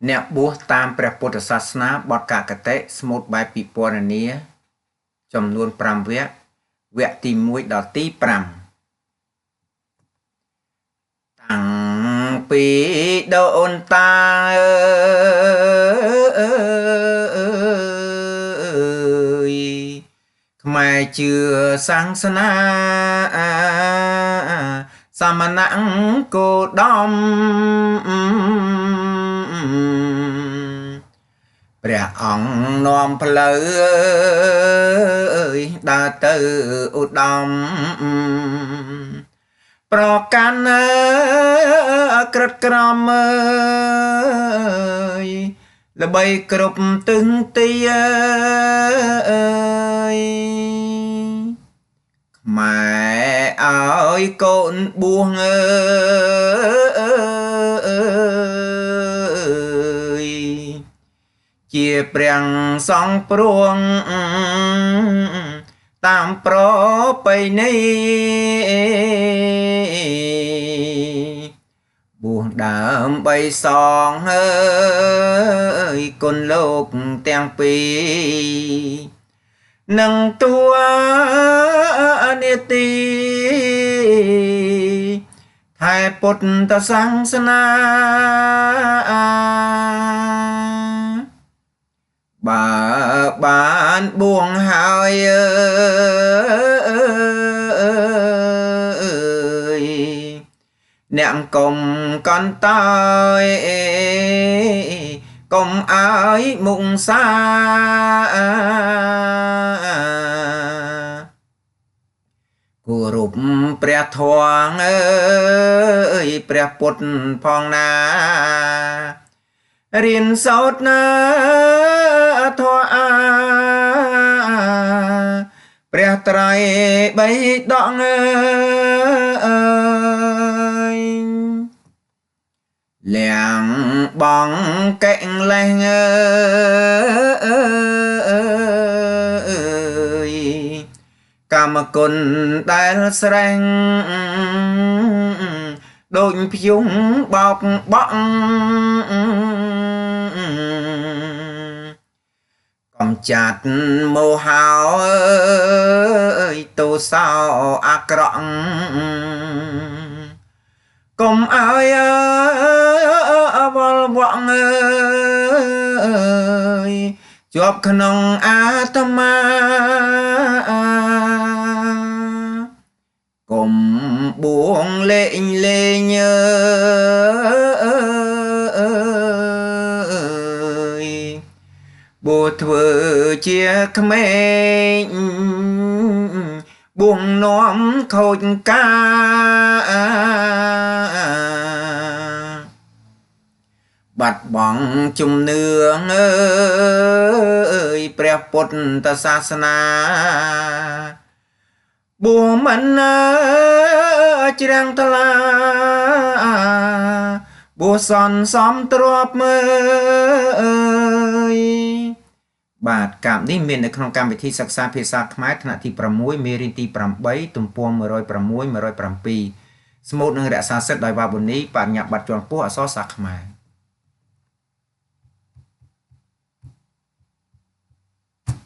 អ្នកបួសតាមព្រះពុទ្ធសាសនាបទកកតិស្មូតបែបពិពណ៌នាចំនួន5វគ្គវគ្គទី1ដល់ទី5តាំងពីដូនតាខ្មែរជឿសាសនាសមណៈគោតមព្រះអង្គនាំផ្លូវដើរទៅឧត្តមប្រកាន់ក្រិតក្រមល្បីគ្រប់ទិសទីខ្មែរឲ្យកូនបួសជាព្រះសង្ឃព្រួងតាមប្រពៃណីបួសដើម្បីសងគុណលោកទាំងពីរនឹងតួនាទីថែពុទ្ធសាសនាបើបានបួងហើយអ្នកកុំកន្តើយកុំអើយមុខសាគោរពព្រះធម៌ព្រះពុទ្ធផងណារៀនសូត្រណាធម៌ព្រះត្រៃបិដកលៀងបងកេងលេងកម្មគុណដែលស្រែងដូចភយងបោកបក់កំចាត់មោហោទោសោអាក្រក់កុំអើយវល់វក់ជាប់ក្នុងអាត្មាកុំបួងលេងលេងបួធ្វើជាក្មេងបួងនាំខូចការបាត់បង់ជំនឿព្រះពុទ្ធសាសនាបួងមិនច្រាំងថ្លាបួសនសំទ្របមើលបាទកម្មនេះមាននៅក្នុងកម្មវិធីសិក្សាភាសាខ្មែរថ្នាក់ទី6មេរៀនទី8ទំព័រ106 107ស្មូតនឹងរក្សាសិទ្ធិដោយវ៉ាប៊ូនីបញ្ញាបត្រជាន់ខ្ពស់អក្សរសាស្ត្រខ្មែរ